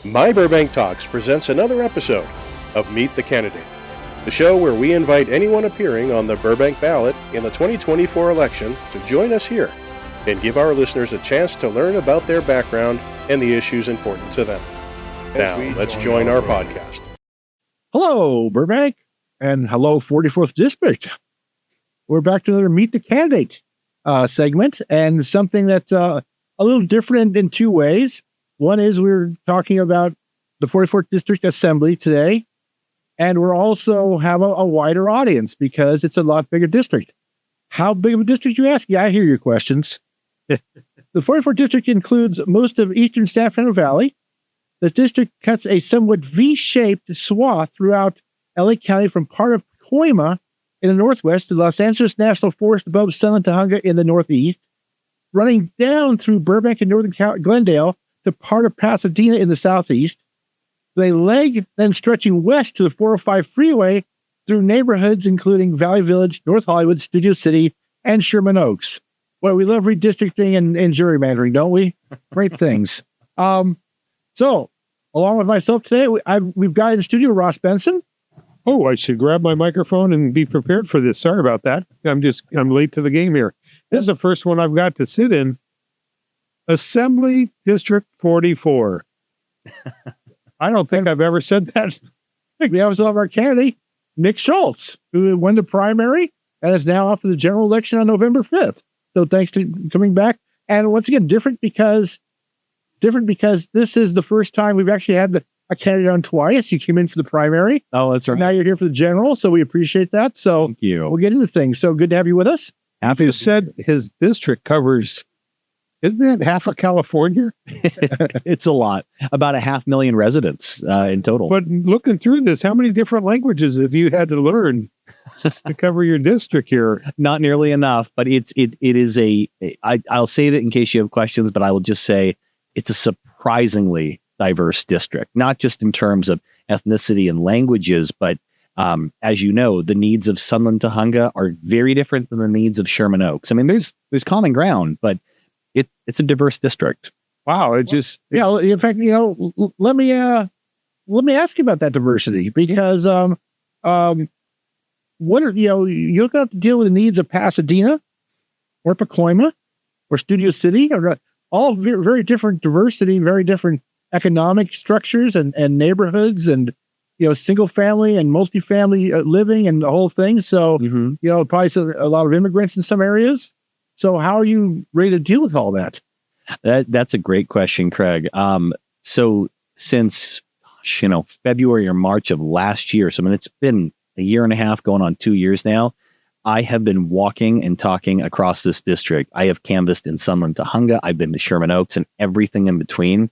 My Burbank Talks presents another episode of Meet the Candidate, the show where we invite anyone appearing on the Burbank ballot in the 2024 election to join us here and give our listeners a chance to learn about their background and the issues important to them. Now, let's join our podcast. Hello, Burbank, and hello, 44th District. We're back to another Meet the Candidate segment, and something that's a little different in two ways. One is we're talking about the 44th District Assembly today, and we're also have a wider audience because it's a lot bigger district. How big of a district, you ask? Yeah, I hear your questions. The 44th District includes most of eastern San Fernando Valley. The district cuts a somewhat V-shaped swath throughout LA County from part of Pacoima in the northwest to Los Angeles National Forest above San Tahunga in the northeast, running down through Burbank and northern Glendale to part of Pasadena in the southeast, with a leg then stretching west to the 405 freeway through neighborhoods including Valley Village, North Hollywood, Studio City, and Sherman Oaks. Well, we love redistricting and gerrymandering, don't we? Great things. So, along with myself today, we've got in the studio Ross Benson. Oh, I should grab my microphone and be prepared for this. Sorry about that. I'm late to the game here. This is the first one I've got to sit in. Assembly District 44. I don't think I've ever said that. We also have our candidate, Nick Schultz, who won the primary and is now off for the general election on November 5th. So thanks to coming back. And once again, different because this is the first time we've actually had a candidate on twice. You came in for the primary. Oh, that's right. Now you're here for the general, so we appreciate that. So thank you. We'll get into things. So good to have you with us. Happy to said his district covers, isn't it half of California? It's a lot. About 500,000 residents in total. But looking through this, how many different languages have you had to learn to cover your district here? Not nearly enough, but it is I'll say that in case you have questions, but I will just say it's a surprisingly diverse district, not just in terms of ethnicity and languages, but as you know, the needs of Sunland Tahunga are very different than the needs of Sherman Oaks. I mean, there's common ground, but it's a diverse district. Wow, In fact, let me ask you about that diversity because what are you don't have to deal with the needs of Pasadena or Pacoima or Studio City, or all very, very different diversity, very different economic structures and neighborhoods and single family and multifamily living and the whole thing. So probably a lot of immigrants in some areas. So how are you ready to deal with all that? That's a great question, Craig. So since February or March of last year, so I mean it's been a year and a half, going on 2 years now, I have been walking and talking across this district. I have canvassed in Sunland Tahunga. I've been to Sherman Oaks and everything in between.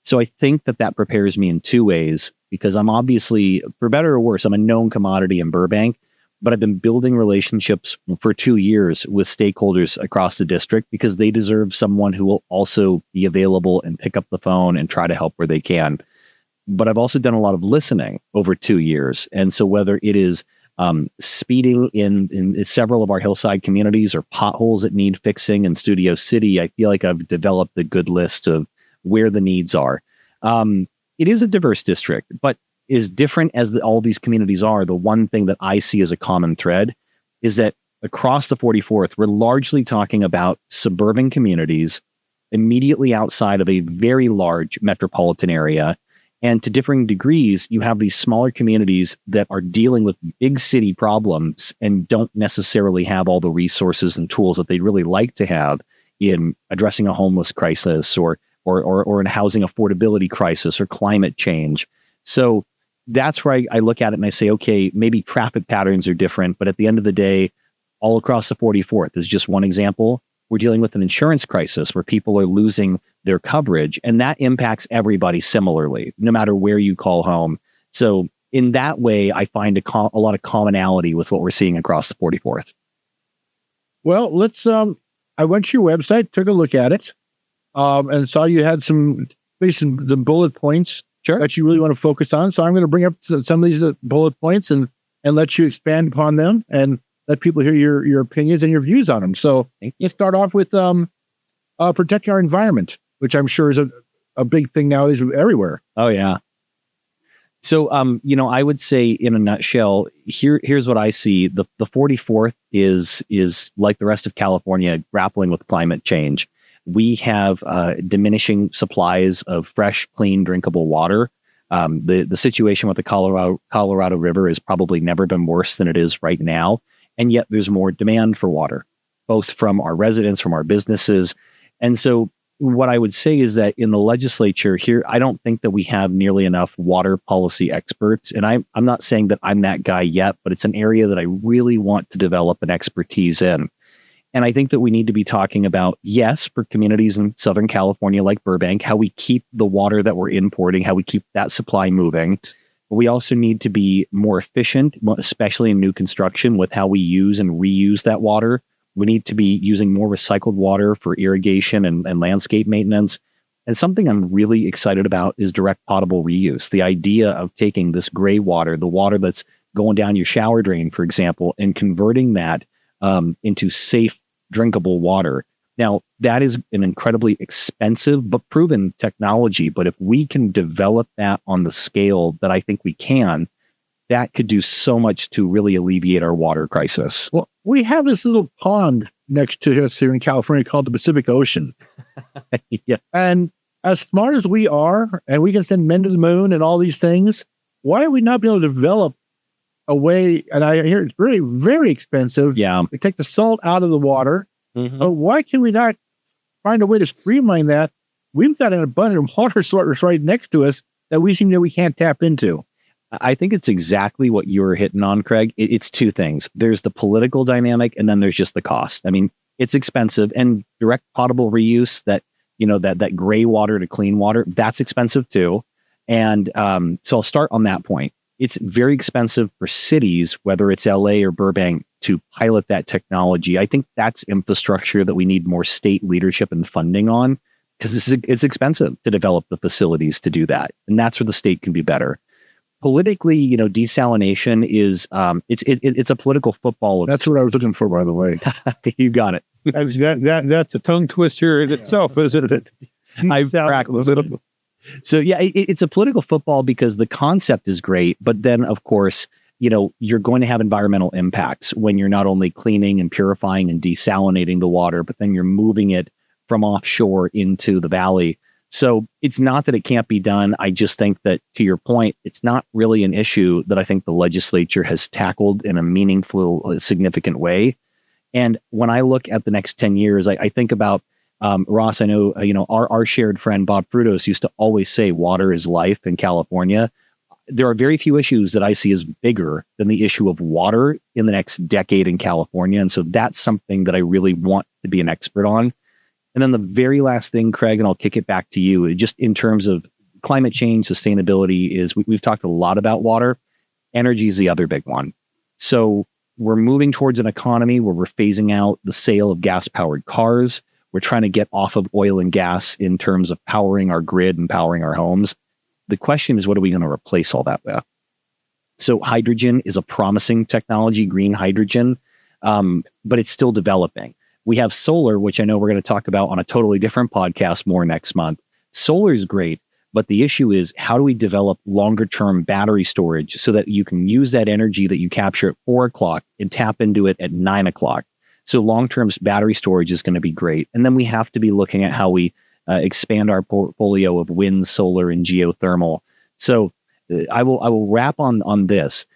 So I think that prepares me in two ways, because I'm obviously, for better or worse, I'm a known commodity in Burbank, but I've been building relationships for 2 years with stakeholders across the district because they deserve someone who will also be available and pick up the phone and try to help where they can. But I've also done a lot of listening over 2 years. And so whether it is speeding in several of our hillside communities or potholes that need fixing in Studio City, I feel like I've developed a good list of where the needs are. It is a diverse district, but as different as all these communities are, the one thing that I see as a common thread is that across the 44th, we're largely talking about suburban communities immediately outside of a very large metropolitan area. And to differing degrees, you have these smaller communities that are dealing with big city problems and don't necessarily have all the resources and tools that they'd really like to have in addressing a homeless crisis or in a housing affordability crisis or climate change. So that's where I look at it and I say, okay, maybe traffic patterns are different, but at the end of the day, all across the 44th is just one example. We're dealing with an insurance crisis where people are losing their coverage, and that impacts everybody similarly, no matter where you call home. So in that way, I find a lot of commonality with what we're seeing across the 44th. Well, let's, I went to your website, took a look at it, and saw you had some bullet points that you really want to focus on. So I'm going to bring up some of these bullet points and let you expand upon them and let people hear your opinions and your views on them. So let's start off with protecting our environment, which I'm sure is a big thing nowadays everywhere. Oh yeah. So, I would say in a nutshell, here's what I see. The 44th is like the rest of California grappling with climate change. We have diminishing supplies of fresh, clean, drinkable water. The situation with the Colorado River has probably never been worse than it is right now. And yet there's more demand for water, both from our residents, from our businesses. And so what I would say is that in the legislature here, I don't think that we have nearly enough water policy experts. And I'm not saying that I'm that guy yet, but it's an area that I really want to develop an expertise in. And I think that we need to be talking about, yes, for communities in Southern California like Burbank, how we keep the water that we're importing, how we keep that supply moving. But we also need to be more efficient, especially in new construction, with how we use and reuse that water. We need to be using more recycled water for irrigation and landscape maintenance. And something I'm really excited about is direct potable reuse. The idea of taking this gray water, the water that's going down your shower drain, for example, and converting that into safe, drinkable water. Now, that is an incredibly expensive but proven technology. But if we can develop that on the scale that I think we can, that could do so much to really alleviate our water crisis. Well, we have this little pond next to us here in California called the Pacific Ocean. Yeah. And as smart as we are, and we can send men to the moon and all these things, why are we not be able to develop a way, and I hear it's very, very expensive, Yeah. to take the salt out of the water. Mhm. But why can we not find a way to streamline that? We've got an abundant water source right next to us that we seem that we can't tap into. I think it's exactly what you were hitting on, Craig. It's two things. There's the political dynamic, and then there's just the cost. I mean, it's expensive, and direct potable reuse, that gray water to clean water, that's expensive too. And so I'll start on that point. It's very expensive for cities, whether it's LA or Burbank, to pilot that technology. I think that's infrastructure that we need more state leadership and funding on, because it's expensive to develop the facilities to do that. And that's where the state can be better. Politically, desalination is it's a political football. That's what I was looking for, by the way. You got it. That's a tongue twister in itself, isn't it? I've practiced it. So yeah, it's a political football because the concept is great, but then of course, you're going to have environmental impacts when you're not only cleaning and purifying and desalinating the water, but then you're moving it from offshore into the valley. So it's not that it can't be done. I just think that, to your point, it's not really an issue that I think the legislature has tackled in a meaningful, significant way. And when I look at the next 10 years, I think about Ross. I know, our shared friend, Bob Frutos, used to always say water is life in California. There are very few issues that I see as bigger than the issue of water in the next decade in California. And so that's something that I really want to be an expert on. And then the very last thing, Craig, and I'll kick it back to you, just in terms of climate change, sustainability, is we've talked a lot about water. Energy is the other big one. So we're moving towards an economy where we're phasing out the sale of gas-powered cars. We're trying to get off of oil and gas in terms of powering our grid and powering our homes. The question is, what are we going to replace all that with? So hydrogen is a promising technology, green hydrogen, but it's still developing. We have solar, which I know we're going to talk about on a totally different podcast more next month. Solar is great, but the issue is, how do we develop longer term battery storage so that you can use that energy that you capture at 4 o'clock and tap into it at 9 o'clock? So long-term battery storage is going to be great. And then we have to be looking at how we expand our portfolio of wind, solar, and geothermal. So I will wrap on this.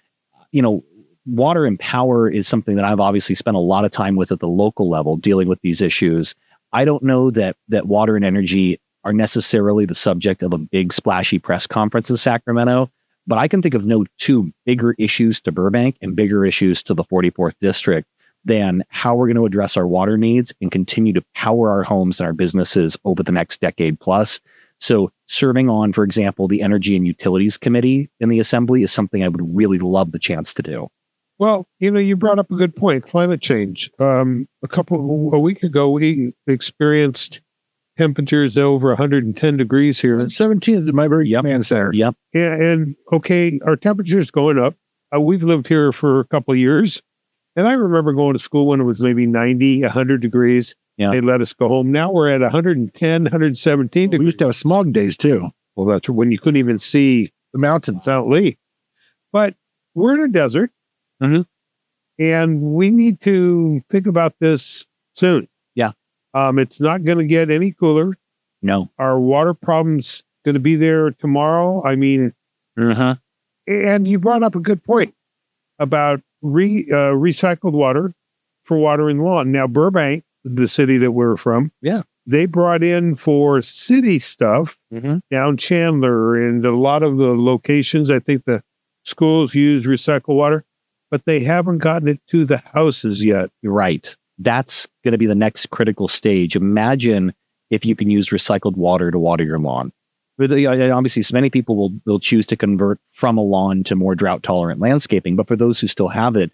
Water and power is something that I've obviously spent a lot of time with at the local level, dealing with these issues. I don't know that water and energy are necessarily the subject of a big splashy press conference in Sacramento, but I can think of no two bigger issues to Burbank and bigger issues to the 44th District than how we're going to address our water needs and continue to power our homes and our businesses over the next decade plus. So serving on, for example, the Energy and Utilities Committee in the Assembly is something I would really love the chance to do. Well, you brought up a good point, climate change. A week ago, we experienced temperatures over 110 degrees here. 17 is my very command center. Yep. And okay, our temperature's going up. We've lived here for a couple of years. And I remember going to school when it was maybe 90, 100 degrees. Yeah. They let us go home. Now we're at 110, 117 We degrees. used to have smog days too. Well, that's when you couldn't even see The mountains. South Lee. But we're in a desert. Mhm. And we need to think about this soon. Yeah. It's not going to get any cooler. No. Our water problem's going to be there tomorrow. I mean, Uh-huh. and you brought up a good point about recycled water for watering the lawn. Now, Burbank, the city that we're from, Yeah. they brought in for city stuff Mhm. down Chandler and a lot of the locations. I think the schools use recycled water, but they haven't gotten it to the houses yet. You're right. That's going to be the next critical stage. Imagine if you can use recycled water to water your lawn. Obviously, so many people will choose to convert from a lawn to more drought-tolerant landscaping. But for those who still have it,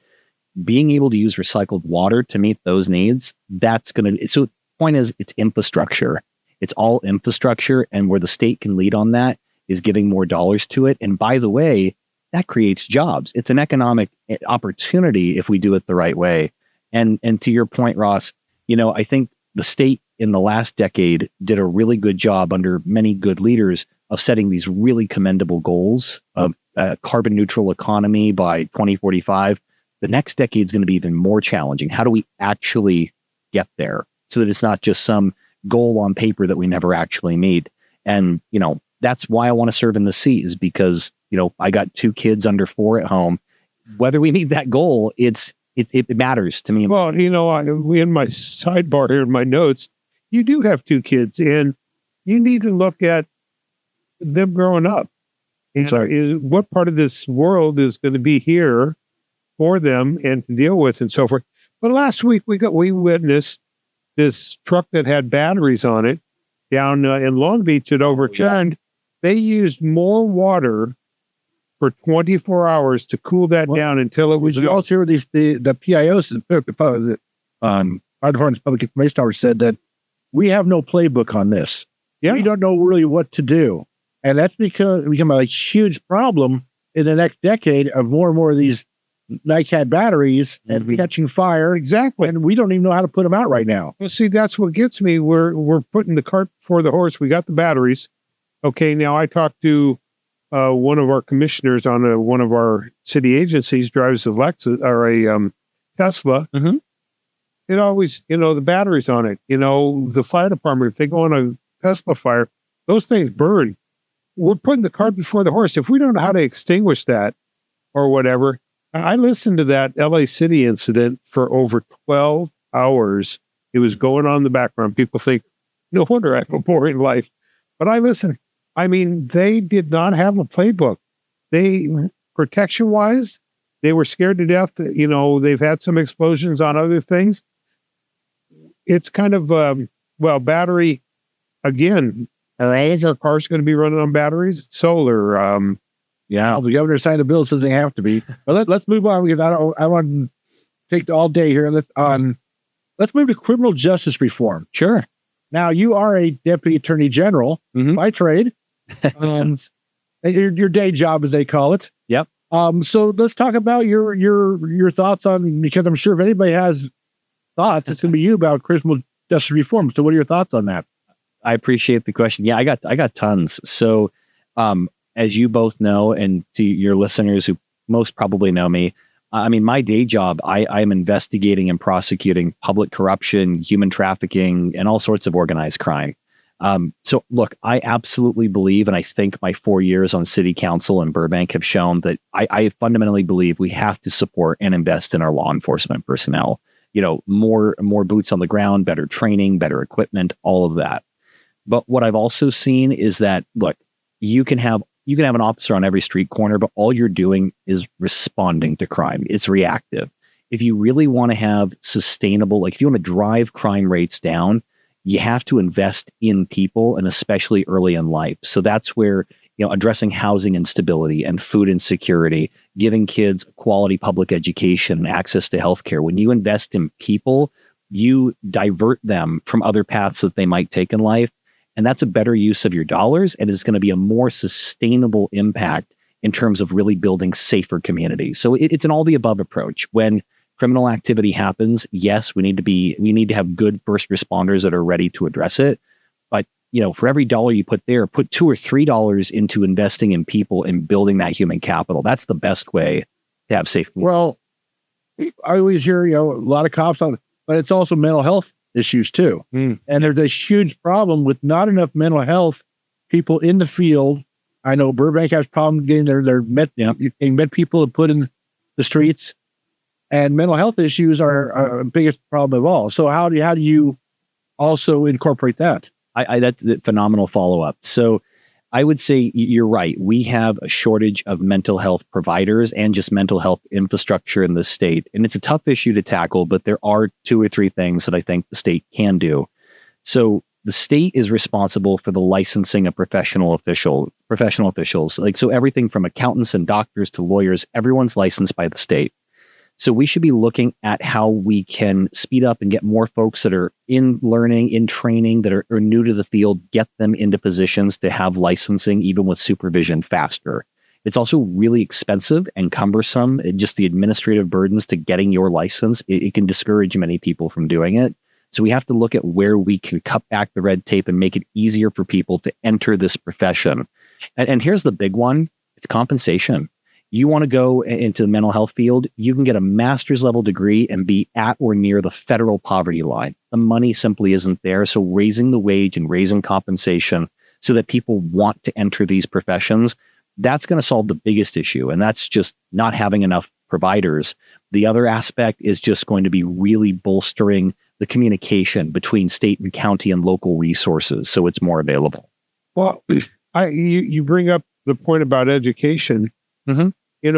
being able to use recycled water to meet those needs, that's going to... So the point is, it's infrastructure. It's all infrastructure. And where the state can lead on that is giving more dollars to it. And by the way, that creates jobs. It's an economic opportunity if we do it the right way. And to your point, Ross, I think the state in the last decade did a really good job under many good leaders of setting these really commendable goals of a carbon neutral economy by 2045. The next decade is going to be even more challenging. How do we actually get there so that it's not just some goal on paper that we never actually meet? And, that's why I want to serve in the seat, is because, I got 2 kids under 4 at home. Whether we meet that goal, it matters to me. Well, in my sidebar here in my notes, you do have 2 kids, and you need to look at them growing up. And what part of this world is going to be here for them and to deal with and so forth. But last week we witnessed this truck that had batteries on it down in Long Beach that overturned. They used more water for 24 hours to cool that down until it was... We also hear the PIOs, the Fire Department's Public Information Officer, said that we have no playbook on this. Yeah. We don't know really what to do. And that's because it become a huge problem in the next decade of more and more of these NiCad batteries and catching fire. Exactly. And we don't even know how to put them out right now. Well, see, that's what gets me. We're putting the cart before the horse. We got the batteries. Okay, now I talked to one of our commissioners on one of our city agencies, drives a Lexus or a Tesla. Mm-hmm. It always, the batteries on it. The fire department, if they go on a Tesla fire, those things burn. We're putting the cart before the horse. If we don't know how to extinguish that or whatever, I listened to that LA City incident for over 12 hours. It was going on in the background. People think, no wonder I have a boring life. But I listened. I mean, they did not have a playbook. Protection-wise, they were scared to death. They've had some explosions on other things. It's kind of, battery, again, is our cars going to be running on batteries? Solar, Well, the governor signed a bill that says they have to be. But let's move on, because I want to take all day here. Let's move to criminal justice reform. Sure. Now, you are a deputy attorney general by trade. Your day job, as they call it. Yep. So let's talk about your thoughts on, because I'm sure if anybody has thoughts, it's going to be you about criminal justice reform. So what are your thoughts on that? I appreciate the question. Yeah, I got tons. So, as you both know, and to your listeners who most probably know me, my day job, I'm investigating and prosecuting public corruption, human trafficking, and all sorts of organized crime. So look, I absolutely believe, and I think my 4 years on city council in Burbank have shown that I fundamentally believe we have to support and invest in our law enforcement personnel. More boots on the ground, better training, better equipment, all of that. But what I've also seen is that, look, you can have an officer on every street corner, but all you're doing is responding to crime. It's reactive. If you really want to have sustainable, if you want to drive crime rates down, you have to invest in people, and especially early in life. So that's where, addressing housing instability and food insecurity, giving kids quality public education and access to healthcare. When you invest in people, you divert them from other paths that they might take in life. And that's a better use of your dollars, and it's going to be a more sustainable impact in terms of really building safer communities. So it's an all the above approach. When criminal activity happens, yes, we need to have good first responders that are ready to address it. But, for every dollar you put there, put $2 or $3 into investing in people and building that human capital. That's the best way to have safety. Well, I always hear, a lot of cops on, but it's also mental health issues too. And there's a huge problem with not enough mental health people in the field. I know Burbank has problems getting their med people to put in the streets, and mental health issues are our biggest problem of all. So how do you also incorporate that? That's a phenomenal follow-up. So I would say you're right. We have a shortage of mental health providers and just mental health infrastructure in the state. And it's a tough issue to tackle, but there are 2 or 3 things that I think the state can do. So the state is responsible for the licensing of professional officials. So everything from accountants and doctors to lawyers, everyone's licensed by the state. So we should be looking at how we can speed up and get more folks that are in learning, in training, that are new to the field, get them into positions to have licensing, even with supervision, faster. It's also really expensive and cumbersome. Just the administrative burdens to getting your license, it can discourage many people from doing it. So we have to look at where we can cut back the red tape and make it easier for people to enter this profession. And here's the big one. It's compensation. You want to go into the mental health field, you can get a master's level degree and be at or near the federal poverty line. The money simply isn't there. So raising the wage and raising compensation so that people want to enter these professions, that's going to solve the biggest issue. And that's just not having enough providers. The other aspect is just going to be really bolstering the communication between state and county and local resources so it's more available. Well, you bring up the point about education. Mm-hmm.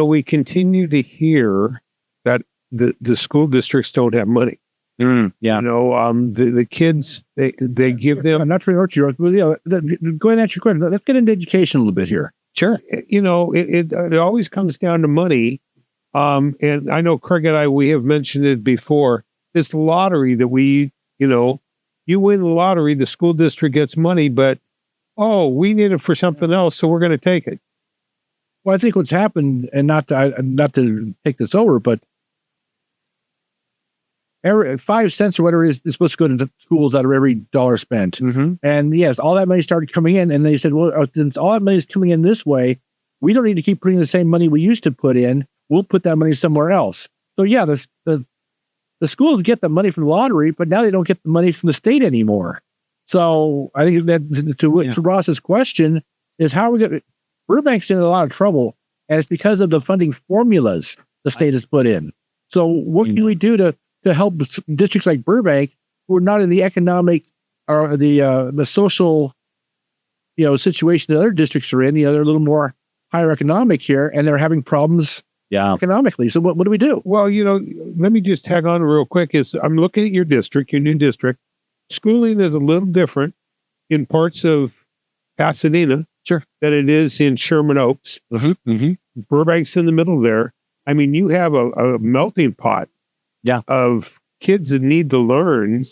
We continue to hear that the school districts don't have money. Yeah. The kids, they give them. Not to interrupt you, but go ahead and answer your question. Let's get into education a little bit here. Sure. It always comes down to money. And I know Craig and I, we have mentioned it before. This lottery that you win the lottery, the school district gets money, but, we need it for something else, so we're going to take it. Well, I think what's happened, and not to take this over, but every 5 cents or whatever is supposed to go into schools out of every dollar spent. Mm-hmm. And yes, all that money started coming in, and they said, well, since all that money is coming in this way, we don't need to keep putting the same money we used to put in. We'll put that money somewhere else. So yeah, the schools get the money from the lottery, but now they don't get the money from the state anymore. So I think that to Ross's question is how are we going to, Burbank's in a lot of trouble, and it's because of the funding formulas the state has put in. So what can we do to help districts like Burbank, who are not in the economic or the social, situation that other districts are in? They're a little more higher economic here, and they're having problems economically. So what do we do? Well, let me just tag on real quick. I'm looking at your district, your new district. Schooling is a little different in parts of Pasadena. Sure. Than it is in Sherman Oaks. Mm-hmm. Mm-hmm. Burbank's in the middle there. I mean, you have a melting pot of kids that need to learn,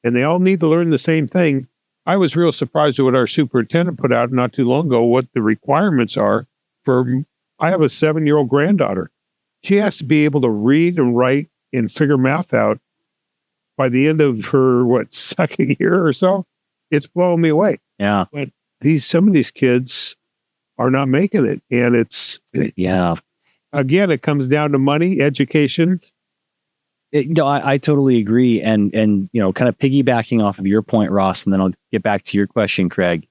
and they all need to learn the same thing. I was real surprised at what our superintendent put out not too long ago, what the requirements are I have a 7-year-old granddaughter. She has to be able to read and write and figure math out by the end of her, second year or so. It's blowing me away. Yeah. But some of these kids are not making it. And again, it comes down to money, education. I totally agree. And kind of piggybacking off of your point, Ross, and then I'll get back to your question, Craig.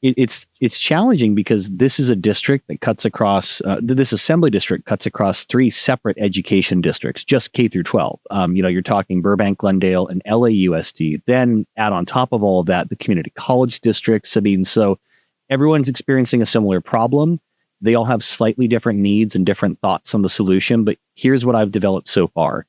It's challenging because this is a district that cuts across, this assembly district cuts across 3 separate education districts, just K through 12. You're talking Burbank, Glendale, and LAUSD. Then add on top of all of that, the community college districts. I mean, so everyone's experiencing a similar problem. They all have slightly different needs and different thoughts on the solution, but here's what I've developed so far.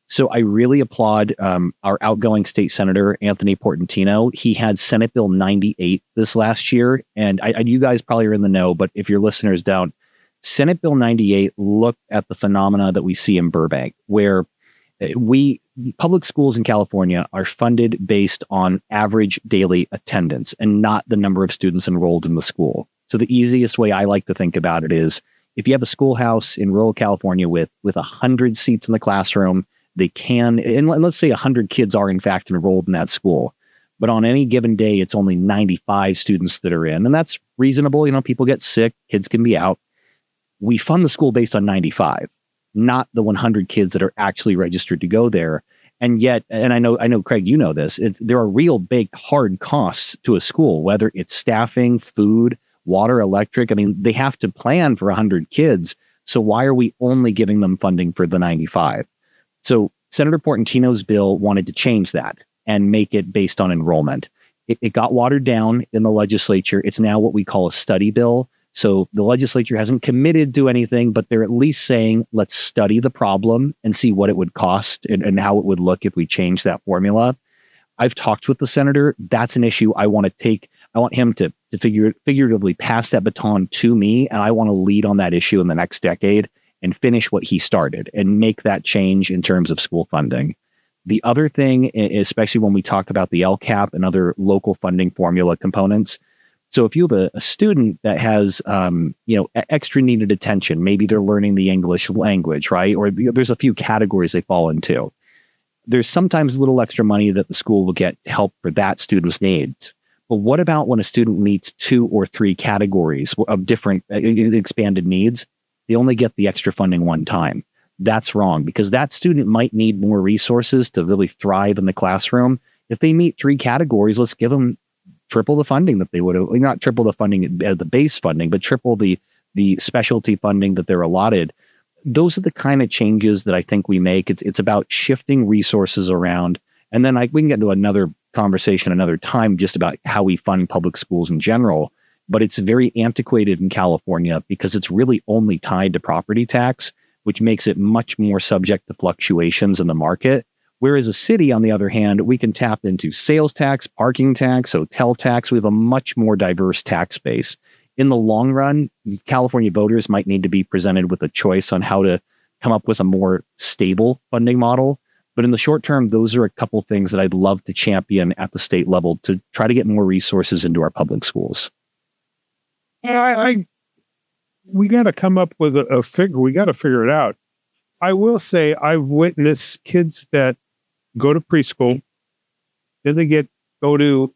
So I really applaud our outgoing state senator, Anthony Portantino. He had Senate Bill 98 this last year. And you guys probably are in the know, but if your listeners don't, Senate Bill 98 looked at the phenomena that we see in Burbank, where public schools in California are funded based on average daily attendance and not the number of students enrolled in the school. So the easiest way I like to think about it is if you have a schoolhouse in rural California with 100 seats in the classroom, They can, and let's say 100 kids are in fact enrolled in that school, but on any given day, it's only 95 students that are in, and that's reasonable. People get sick, kids can be out. We fund the school based on 95, not the 100 kids that are actually registered to go there. And yet, and I know, Craig, you know this, there are real big hard costs to a school, whether it's staffing, food, water, electric. I mean, they have to plan for 100 kids. So why are we only giving them funding for the 95? So Senator Portantino's bill wanted to change that and make it based on enrollment. It got watered down in the legislature. It's now what we call a study bill. So the legislature hasn't committed to anything, but they're at least saying, let's study the problem and see what it would cost and how it would look if we change that formula. I've talked with the senator. That's an issue I want to take. I want him to figuratively pass that baton to me, and I want to lead on that issue in the next decade and finish what he started and make that change in terms of school funding. The other thing, especially when we talk about the LCAP and other local funding formula components, so if you have a student that has, extra needed attention, maybe they're learning the English language, right? Or there's a few categories they fall into. There's sometimes a little extra money that the school will get to help for that student's needs. But what about when a student meets 2 or 3 categories of different expanded needs? They only get the extra funding one time. That's wrong, because that student might need more resources to really thrive in the classroom. If they meet 3 categories, let's give them triple the funding that they would have, not triple the funding, the base funding, but triple the specialty funding that they're allotted. Those are the kind of changes that I think we make. It's about shifting resources around. And then we can get into another conversation another time just about how we fund public schools in general. But it's very antiquated in California because it's really only tied to property tax, which makes it much more subject to fluctuations in the market. Whereas a city, on the other hand, we can tap into sales tax, parking tax, hotel tax. We have a much more diverse tax base. In the long run, California voters might need to be presented with a choice on how to come up with a more stable funding model. But in the short term, those are a couple things that I'd love to champion at the state level to try to get more resources into our public schools. We got to come up with a figure. We got to figure it out. I will say I've witnessed kids that go to preschool, then they go to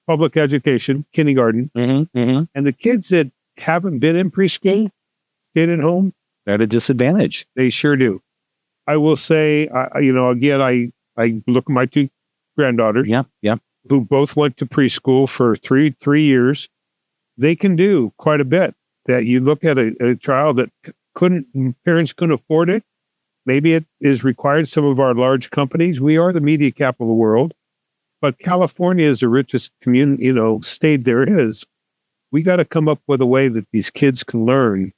public education, kindergarten, and the kids that haven't been in preschool, stayed at home, they're at a disadvantage. They sure do. I will say, again, I look at my 2 granddaughters, who both went to preschool for three years. They can do quite a bit. That you look at a child that parents couldn't afford it. Maybe it is required. Some of our large companies, we are the media capital of the world, but California is the richest state there is. We got to come up with a way that these kids can learn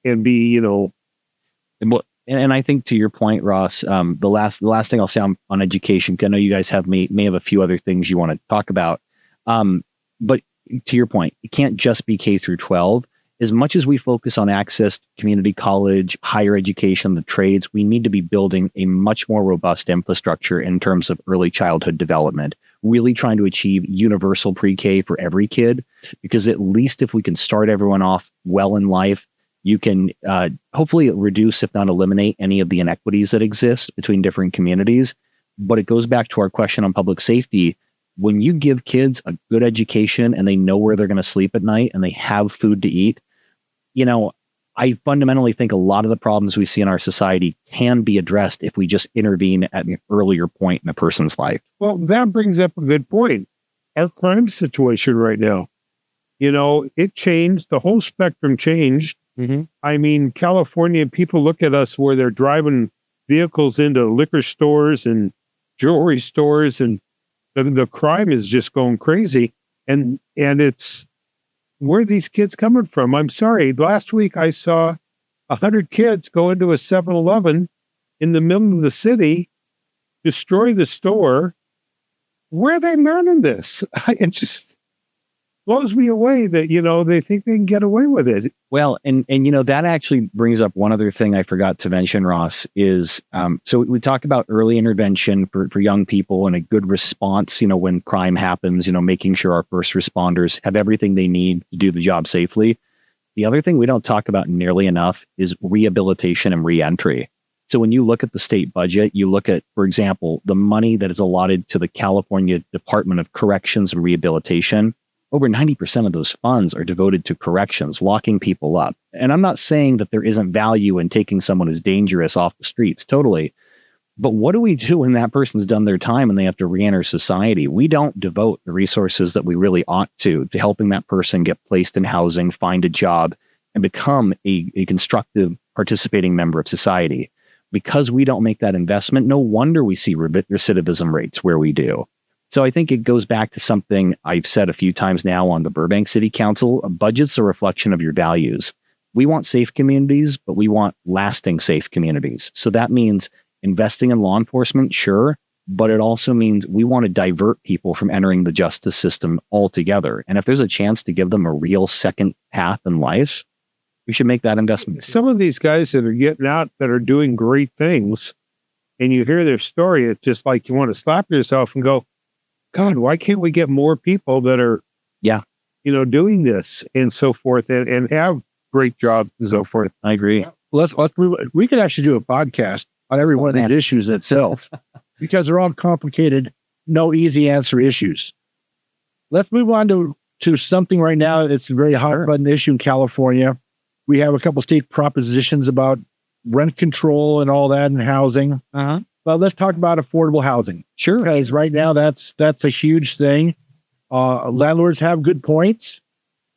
and be, And I think to your point, Ross, the last thing I'll say on education, because I know you guys may have a few other things you want to talk about. But to your point, it can't just be K through 12. As much as we focus on access to community college, higher education, the trades, we need to be building a much more robust infrastructure in terms of early childhood development, really trying to achieve universal pre-K for every kid, because at least if we can start everyone off well in life, you can hopefully reduce, if not eliminate, any of the inequities that exist between different communities. But it goes back to our question on public safety. When you give kids a good education and they know where they're going to sleep at night and they have food to eat, I fundamentally think a lot of the problems we see in our society can be addressed if we just intervene at an earlier point in a person's life. Well, that brings up a good point. Our crime situation right now, it changed. The whole spectrum changed. Mm-hmm. I mean, California, people look at us where they're driving vehicles into liquor stores and jewelry stores, and the crime is just going crazy. And it's, where are these kids coming from? I'm sorry. Last week I saw 100 kids go into a 7-Eleven in the middle of the city, destroy the store. Where are they learning this? It just blows me away that, they think they can get away with it. Well, and that actually brings up one other thing I forgot to mention, Ross, is so we talk about early intervention for young people and a good response, when crime happens, making sure our first responders have everything they need to do the job safely. The other thing we don't talk about nearly enough is rehabilitation and reentry. So when you look at the state budget, you look at, for example, the money that is allotted to the California Department of Corrections and Rehabilitation. Over 90% of those funds are devoted to corrections, locking people up. And I'm not saying that there isn't value in taking someone who's dangerous off the streets, totally. But what do we do when that person's done their time and they have to re-enter society? We don't devote the resources that we really ought to helping that person get placed in housing, find a job, and become a constructive, participating member of society. Because we don't make that investment, no wonder we see recidivism rates where we do. So I think it goes back to something I've said a few times now on the Burbank City Council. A budget's a reflection of your values. We want safe communities, but we want lasting safe communities. So that means investing in law enforcement, sure, but it also means we want to divert people from entering the justice system altogether. And if there's a chance to give them a real second path in life, we should make that investment. Some of these guys that are getting out that are doing great things, and you hear their story, it's just like you want to slap yourself and go, God, why can't we get more people that are, doing this and so forth and have great jobs and so forth? I agree. We could actually do a podcast on every one of these issues itself because they're all complicated, no easy answer issues. Let's move on to something right now. It's a very hot button issue in California. We have a couple state propositions about rent control and all that and housing. But let's talk about affordable housing. Sure. Because right now that's a huge thing. Landlords have good points.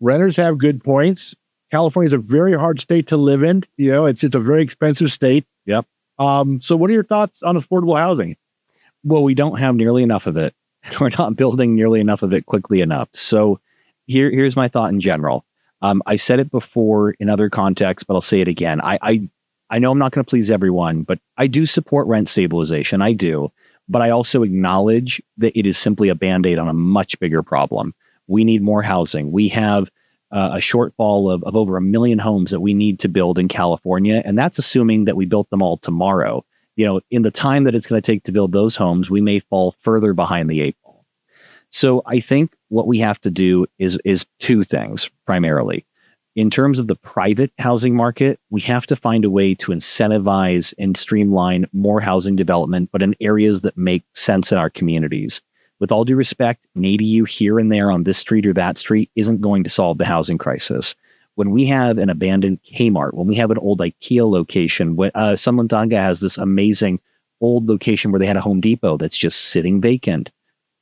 Renters have good points. California is a very hard state to live in. It's just a very expensive state. Yep. So what are your thoughts on affordable housing? Well, we don't have nearly enough of it. We're not building nearly enough of it quickly enough. So here's my thought in general. I've said it before in other contexts, but I'll say it again. I know I'm not going to please everyone, but I do support rent stabilization. I do. But I also acknowledge that it is simply a Band-Aid on a much bigger problem. We need more housing. We have a shortfall of over 1 million homes that we need to build in California. And that's assuming that we built them all tomorrow. In the time that it's going to take to build those homes, we may fall further behind the 8 ball. So I think what we have to do is two things primarily. In terms of the private housing market, we have to find a way to incentivize and streamline more housing development, but in areas that make sense in our communities. With all due respect, an ADU here and there on this street or that street isn't going to solve the housing crisis. When we have an abandoned Kmart, when we have an old IKEA location, Sunland Tanga has this amazing old location where they had a Home Depot that's just sitting vacant.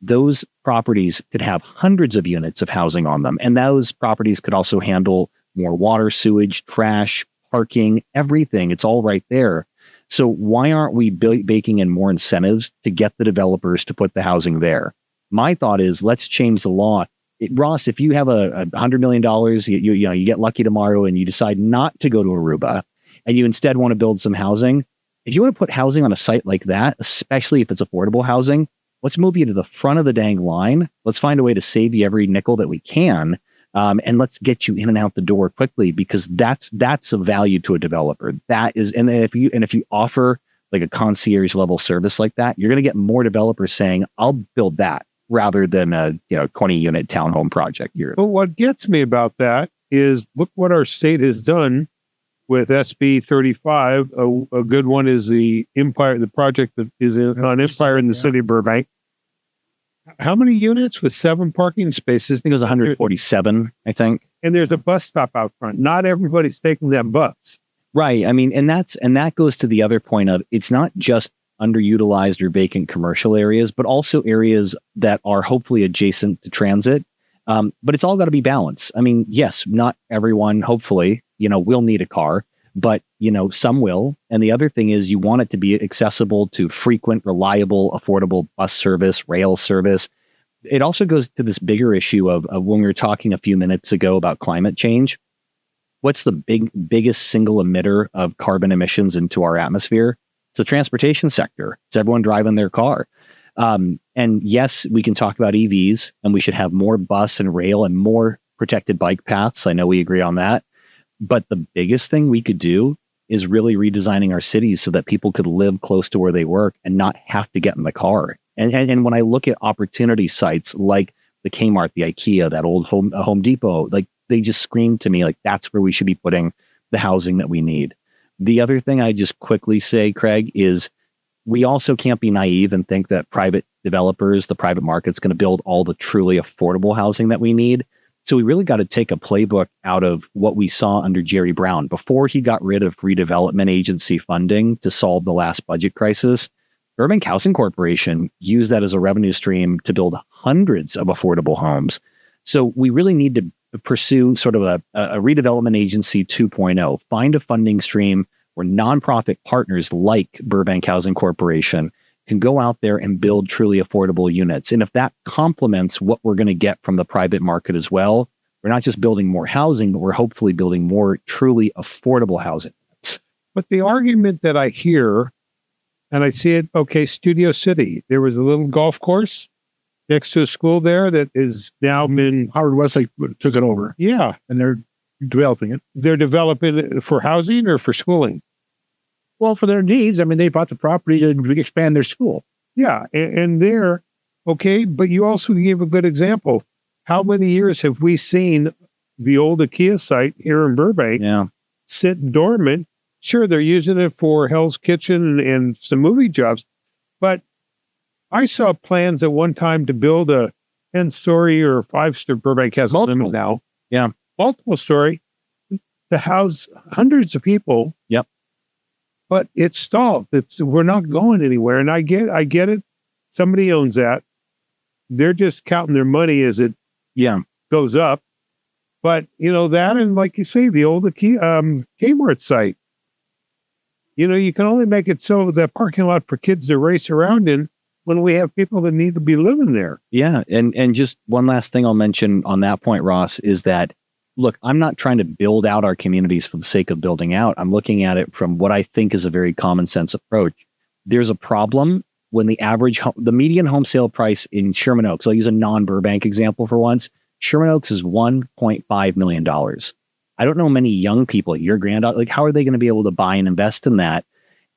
Those properties could have hundreds of units of housing on them. And those properties could also handle more water, sewage, trash, parking, everything. It's all right there. So why aren't we baking in more incentives to get the developers to put the housing there? My thought is, let's change the law. Ross, if you have $100 million, you get lucky tomorrow and you decide not to go to Aruba and you instead want to build some housing. If you want to put housing on a site like that, especially if it's affordable housing, let's move you to the front of the dang line. Let's find a way to save you every nickel that we can. And let's get you in and out the door quickly, because that's a value to a developer. That is, and if you offer like a concierge level service like that, you're going to get more developers saying, "I'll build that," rather than a 20 unit townhome project. But what gets me about that is look what our state has done with SB 35. A good one is the Empire, the project that is on Empire in the city of Burbank. How many units with 7 parking spaces? I think it was 147, I think. And there's a bus stop out front. Not everybody's taking that bus. Right. I mean, and that goes to the other point of, it's not just underutilized or vacant commercial areas, but also areas that are hopefully adjacent to transit. But it's all got to be balanced. I mean, yes, not everyone, hopefully, will need a car, but some will. And the other thing is, you want it to be accessible to frequent, reliable, affordable bus service, rail service. It also goes to this bigger issue of when we were talking a few minutes ago about climate change. What's the biggest single emitter of carbon emissions into our atmosphere? It's the transportation sector. It's everyone driving their car. And yes, we can talk about EVs, and we should have more bus and rail and more protected bike paths. I know we agree on that. But the biggest thing we could do is really redesigning our cities so that people could live close to where they work and not have to get in the car. And when I look at opportunity sites like the Kmart, the IKEA, that old Home Depot, like, they just scream to me like that's where we should be putting the housing that we need. The other thing I just quickly say, Craig, is we also can't be naive and think that private developers, the private market's going to build all the truly affordable housing that we need. So we really got to take a playbook out of what we saw under Jerry Brown. Before he got rid of redevelopment agency funding to solve the last budget crisis, Burbank Housing Corporation used that as a revenue stream to build hundreds of affordable homes. So we really need to pursue sort of a redevelopment agency 2.0, find a funding stream where nonprofit partners like Burbank Housing Corporation can go out there and build truly affordable units. And if that complements what we're going to get from the private market as well, we're not just building more housing, but we're hopefully building more truly affordable housing. But the argument that I hear, and I see it, okay, Studio City, there was a little golf course next to a school there that is now been... Howard Westlake took it over. Yeah. And they're developing it. They're developing it for housing or for schooling? Well, for their needs. I mean, they bought the property to expand their school. Yeah. And they're, okay, but you also gave a good example. How many years have we seen the old IKEA site here in Burbank sit dormant? Sure, they're using it for Hell's Kitchen and some movie jobs, but I saw plans at one time to build a 10-story or 5-story, Burbank has a limit now. Yeah. Multiple story to house hundreds of people. Yep. But it's stalled. We're not going anywhere. And I get it. Somebody owns that. They're just counting their money as it goes up. But that, and like you say, the old Kmart site. You can only make it so that parking lot for kids to race around in when we have people that need to be living there. Yeah. And just one last thing I'll mention on that point, Ross, is that, look, I'm not trying to build out our communities for the sake of building out. I'm looking at it from what I think is a very common sense approach. There's a problem when the median home sale price in Sherman Oaks, I'll use a non-Burbank example for once. Sherman Oaks is $1.5 million. I don't know many young people, your granddaughter, like how are they going to be able to buy and invest in that?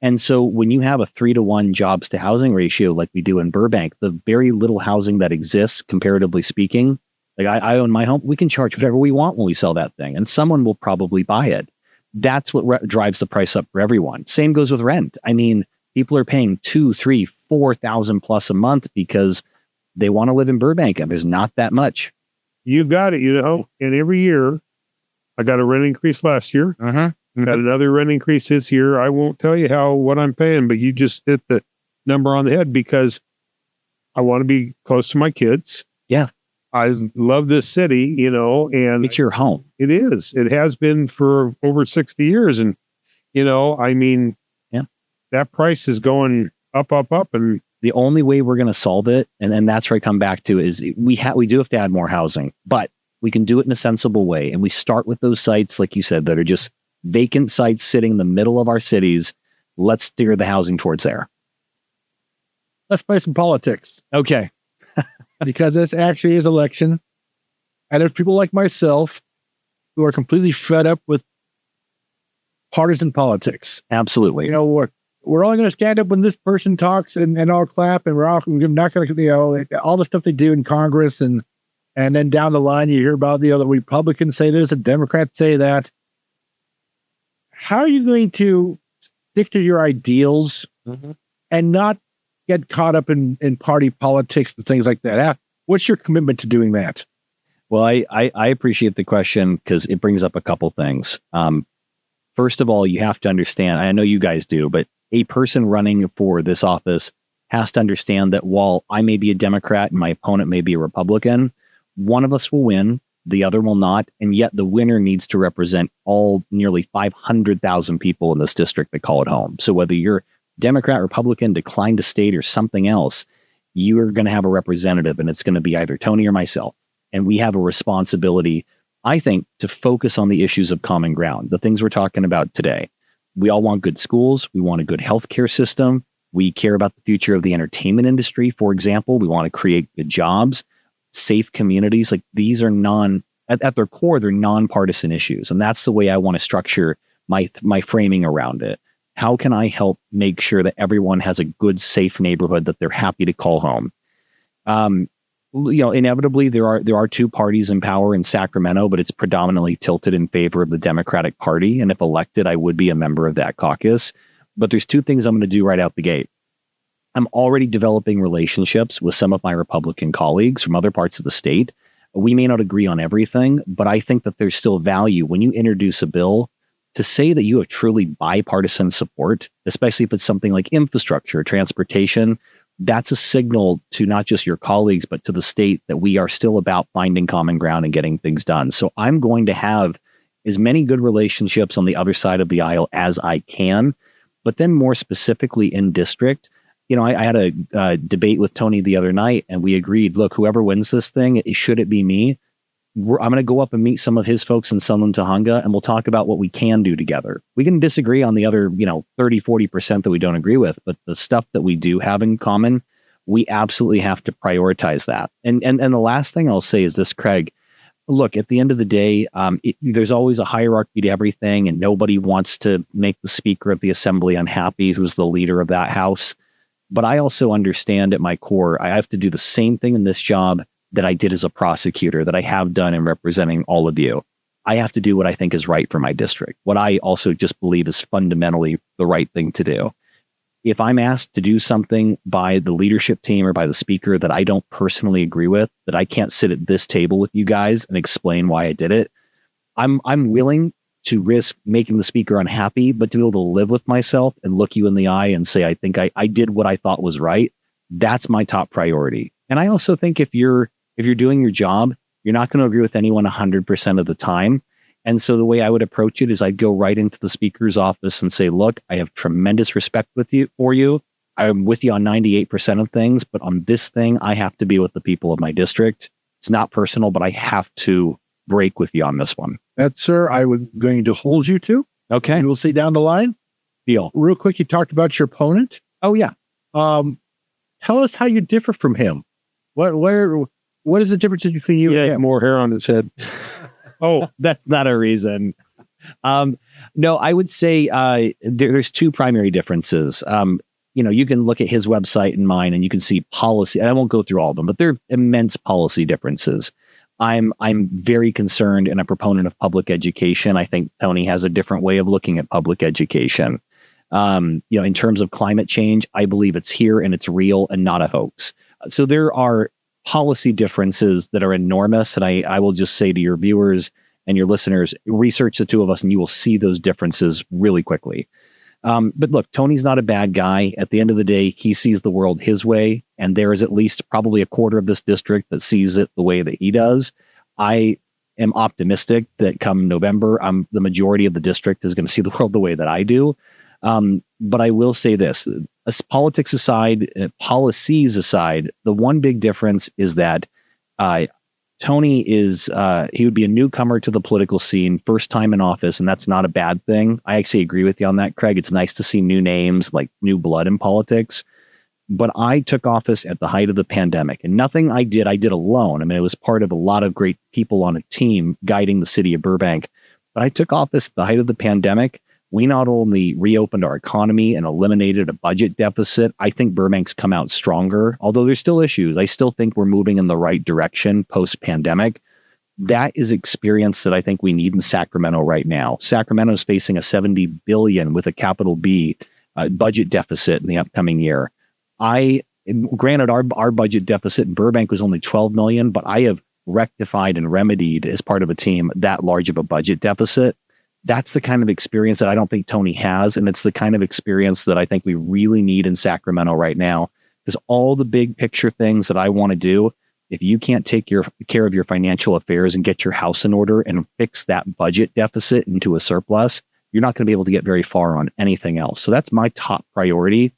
And so when you have a 3-to-1 jobs to housing ratio like we do in Burbank, the very little housing that exists, comparatively speaking, like I own my home, we can charge whatever we want when we sell that thing, and someone will probably buy it. That's what drives the price up for everyone. Same goes with rent. I mean, people are paying $2,000, $3,000, $4,000 plus a month because they want to live in Burbank, and there's not that much. You got it, and every year, I got a rent increase last year. Got another rent increase this year. I won't tell you what I'm paying, but you just hit the number on the head because I want to be close to my kids. Yeah. I love this city, and it's your home. It is. It has been for over 60 years. And, that price is going up. And the only way we're going to solve it, and that's where I come back to, is we do have to add more housing, but we can do it in a sensible way. And we start with those sites, like you said, that are just vacant sites sitting in the middle of our cities. Let's steer the housing towards there. Let's play some politics. Okay. Because this actually is election. And there's people like myself who are completely fed up with partisan politics. Absolutely. We're only going to stand up when this person talks and all clap, and we're not going to, all the stuff they do in Congress, and then down the line you hear about the Republicans say this, and Democrats say that. How are you going to stick to your ideals and not get caught up in party politics and things like that? What's your commitment to doing that? Well, I appreciate the question because it brings up a couple things. First of all, you have to understand, I know you guys do, but a person running for this office has to understand that while I may be a Democrat and my opponent may be a Republican, one of us will win, the other will not, and yet the winner needs to represent all nearly 500,000 people in this district that call it home. So whether you're Democrat, Republican, decline to state, or something else, you are going to have a representative, and it's going to be either Tony or myself. And we have a responsibility, I think, to focus on the issues of common ground, the things we're talking about today. We all want good schools. We want a good healthcare system. We care about the future of the entertainment industry, for example. We want to create good jobs, safe communities. Like these are at their core, they're nonpartisan issues. And that's the way I want to structure my framing around it. How can I help make sure that everyone has a good, safe neighborhood that they're happy to call home? inevitably there are two parties in power in Sacramento, but it's predominantly tilted in favor of the Democratic Party. And if elected, I would be a member of that caucus. But there's two things I'm going to do right out the gate. I'm already developing relationships with some of my Republican colleagues from other parts of the state. We may not agree on everything, but I think that there's still value when you introduce a bill to say that you have truly bipartisan support, especially if it's something like infrastructure, transportation. That's a signal to not just your colleagues, but to the state that we are still about finding common ground and getting things done. So I'm going to have as many good relationships on the other side of the aisle as I can, but then more specifically in district. I had a debate with Tony the other night, and we agreed, look, whoever wins this thing, should it be me, I'm going to go up and meet some of his folks in Sunland, Tujunga, and we'll talk about what we can do together. We can disagree on the other, 30, 40% that we don't agree with, but the stuff that we do have in common, we absolutely have to prioritize that. And the last thing I'll say is this, Craig. Look, at the end of the day, there's always a hierarchy to everything, and nobody wants to make the Speaker of the Assembly unhappy, who's the leader of that house. But I also understand at my core, I have to do the same thing in this job that I did as a prosecutor, that I have done in representing all of you. I have to do what I think is right for my district, what I also just believe is fundamentally the right thing to do. If I'm asked to do something by the leadership team or by the speaker that I don't personally agree with, that I can't sit at this table with you guys and explain why I did it, I'm willing to risk making the speaker unhappy, but to be able to live with myself and look you in the eye and say, I think I did what I thought was right. That's my top priority. And I also think if you're doing your job, you're not going to agree with anyone 100% of the time. And so the way I would approach it is I'd go right into the speaker's office and say, look, I have tremendous respect for you. I'm with you on 98% of things, but on this thing, I have to be with the people of my district. It's not personal, but I have to break with you on this one. That, sir, I was going to hold you to. Okay. We'll see down the line. Deal. Real quick, you talked about your opponent. Oh, yeah. Tell us how you differ from him. What is the difference between you and him? More hair on his head. Oh, that's not a reason. No, I would say there's two primary differences. You can look at his website and mine, and you can see policy. And I won't go through all of them, but there are immense policy differences. I'm very concerned and a proponent of public education. I think Tony has a different way of looking at public education. In terms of climate change, I believe it's here and it's real and not a hoax. So there are policy differences that are enormous. And I will just say to your viewers and your listeners, research the two of us and you will see those differences really quickly. But look, Tony's not a bad guy. At the end of the day, he sees the world his way. And there is at least probably a quarter of this district that sees it the way that he does. I am optimistic that come November, the majority of the district is going to see the world the way that I do. But I will say this, politics aside, policies aside, the one big difference is that Tony he would be a newcomer to the political scene, first time in office, and that's not a bad thing. I actually agree with you on that, Craig. It's nice to see new names, like new blood in politics. But I took office at the height of the pandemic, and nothing I did alone. I mean, it was part of a lot of great people on a team guiding the city of Burbank. But I took office at the height of the pandemic. We not only reopened our economy and eliminated a budget deficit, I think Burbank's come out stronger. Although there's still issues, I still think we're moving in the right direction post-pandemic. That is experience that I think we need in Sacramento right now. Sacramento is facing a $70 billion with a capital B budget deficit in the upcoming year. Granted, our budget deficit in Burbank was only $12 million, but I have rectified and remedied as part of a team that large of a budget deficit. That's the kind of experience that I don't think Tony has. And it's the kind of experience that I think we really need in Sacramento right now. Because all the big picture things that I want to do, if you can't take care of your financial affairs and get your house in order and fix that budget deficit into a surplus, you're not going to be able to get very far on anything else. So that's my top priority.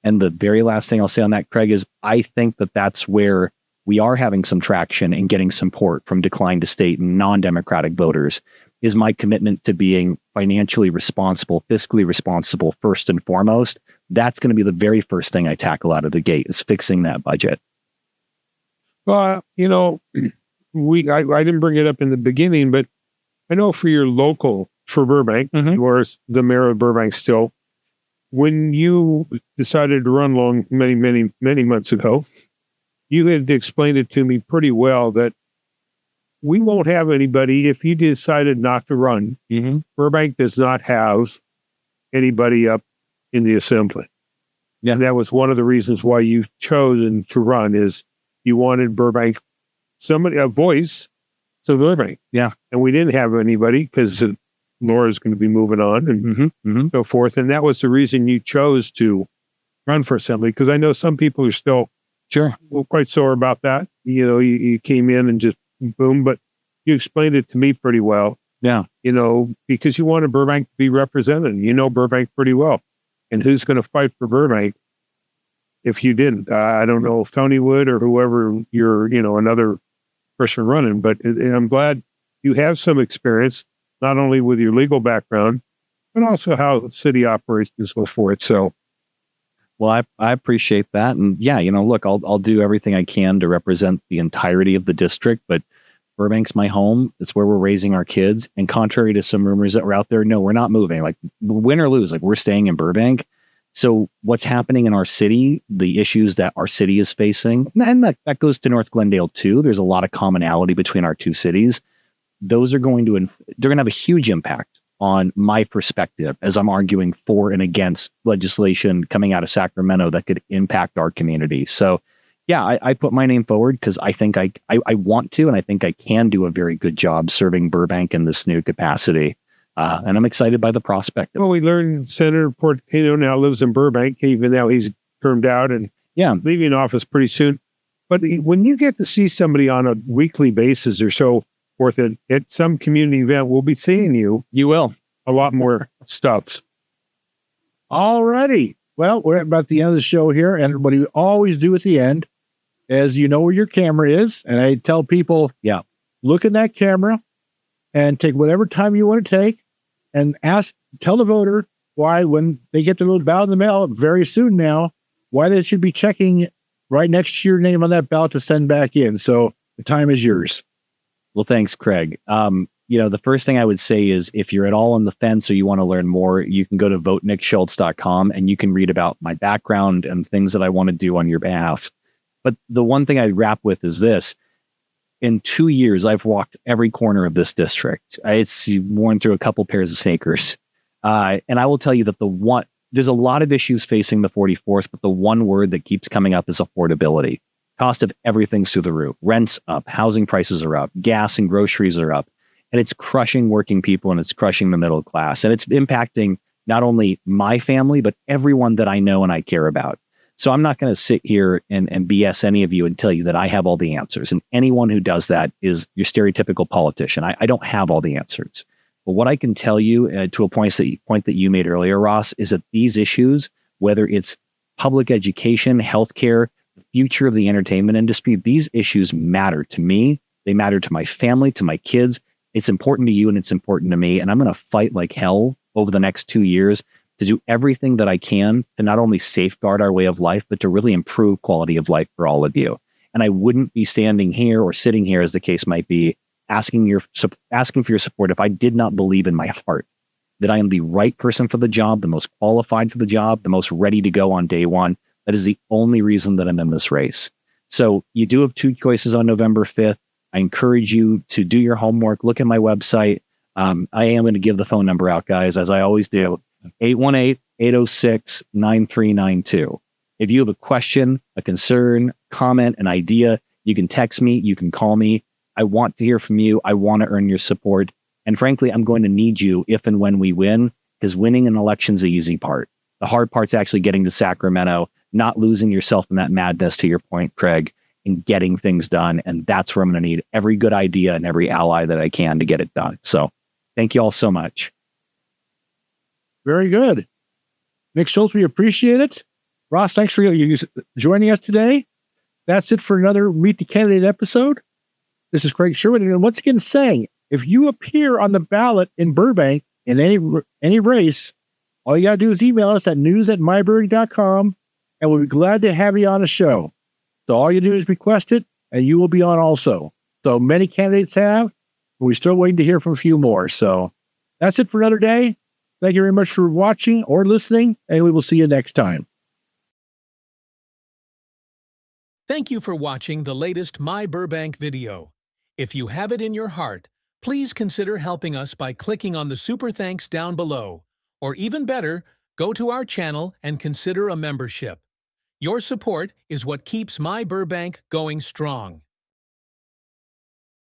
And the very last thing I'll say on that, Craig, is I think that that's where we are having some traction and getting support from decline to state and non-democratic voters, is my commitment to being financially responsible, fiscally responsible first and foremost. That's going to be the very first thing I tackle out of the gate, is fixing that budget. Well, I didn't bring it up in the beginning, but I know for your local, for Burbank, you are the mayor of Burbank still. When you decided to run long many months ago, you had explained it to me pretty well that we won't have anybody if you decided not to run. Mm-hmm. Burbank does not have anybody up in the assembly. Yeah. And that was one of the reasons why you've chosen to run is you wanted Burbank, a voice to Burbank. Yeah. And we didn't have anybody because Laura's going to be moving on and so forth. And that was the reason you chose to run for assembly, because I know some people are still quite sore about that. You came in and just boom, but you explained it to me pretty well. Yeah. Because you wanted Burbank to be represented. You know Burbank pretty well. And who's going to fight for Burbank if you didn't? I don't know if Tony would or whoever you're, another person running, but I'm glad you have some experience, not only with your legal background, but also how the city operates and so forth. So, well, I appreciate that. And yeah, look, I'll do everything I can to represent the entirety of the district, but Burbank's my home. It's where we're raising our kids. And contrary to some rumors that were out there, no, we're not moving. Like win or lose, like we're staying in Burbank. So what's happening in our city, the issues that our city is facing, and that goes to North Glendale too. There's a lot of commonality between our two cities. Those are they're going to have a huge impact on my perspective as I'm arguing for and against legislation coming out of Sacramento that could impact our community. So yeah, I put my name forward because I think I want to, and I think I can do a very good job serving Burbank in this new capacity. And I'm excited by the prospect. Well, we learned Senator Portino now lives in Burbank, even though he's termed out and leaving office pretty soon. But when you get to see somebody on a weekly basis or so forth at some community event, we'll be seeing you. You will. A lot more stuff. All righty. Well, we're at about the end of the show here. And what we always do at the end is you know where your camera is. And I tell people, look in that camera and take whatever time you want to take and tell the voter why, when they get their little ballot in the mail very soon now, why they should be checking right next to your name on that ballot to send back in. So the time is yours. Well, thanks, Craig. The first thing I would say is if you're at all on the fence or you want to learn more, you can go to votenickschultz.com and you can read about my background and things that I want to do on your behalf. But the one thing I'd wrap with is this. In 2 years, I've walked every corner of this district. It's worn through a couple pairs of sneakers. And I will tell you that there's a lot of issues facing the 44th, but the one word that keeps coming up is affordability. Cost of everything's through the roof. Rent's up, housing prices are up, gas and groceries are up. And it's crushing working people and it's crushing the middle class. And it's impacting not only my family, but everyone that I know and I care about. So I'm not going to sit here and BS any of you and tell you that I have all the answers. And anyone who does that is your stereotypical politician. I don't have all the answers. But what I can tell you to a point that you made earlier, Ross, is that these issues, whether it's public education, healthcare, the future of the entertainment industry, these issues matter to me. They matter to my family, to my kids. It's important to you and it's important to me. And I'm going to fight like hell over the next 2 years to do everything that I can to not only safeguard our way of life, but to really improve quality of life for all of you. And I wouldn't be standing here or sitting here, as the case might be, asking for your support if I did not believe in my heart that I am the right person for the job, the most qualified for the job, the most ready to go on day one. That is the only reason that I'm in this race. So you do have 2 choices on November 5th. I encourage you to do your homework, look at my website. I am going to give the phone number out, guys, as I always do, 818-806-9392. If you have a question, a concern, comment, an idea, you can text me, you can call me. I want to hear from you. I want to earn your support. And frankly, I'm going to need you if and when we win, because winning an election's the easy part. The hard part's actually getting to Sacramento, not losing yourself in that madness, to your point, Craig, and getting things done. And that's where I'm going to need every good idea and every ally that I can to get it done. So thank you all so much. Very good. Nick Schultz, we appreciate it. Ross, thanks for you joining us today. That's it for another Meet the Candidate episode. This is Craig Sherwood. And once again saying, if you appear on the ballot in Burbank in any race, all you got to do is email us at news@myburbank.com and we'll be glad to have you on the show. So all you do is request it and you will be on also. So many candidates have, but we're still waiting to hear from a few more. So that's it for another day. Thank you very much for watching or listening, and we will see you next time. Thank you for watching the latest My Burbank video. If you have it in your heart, please consider helping us by clicking on the super thanks down below. Or even better, go to our channel and consider a membership. Your support is what keeps My Burbank going strong.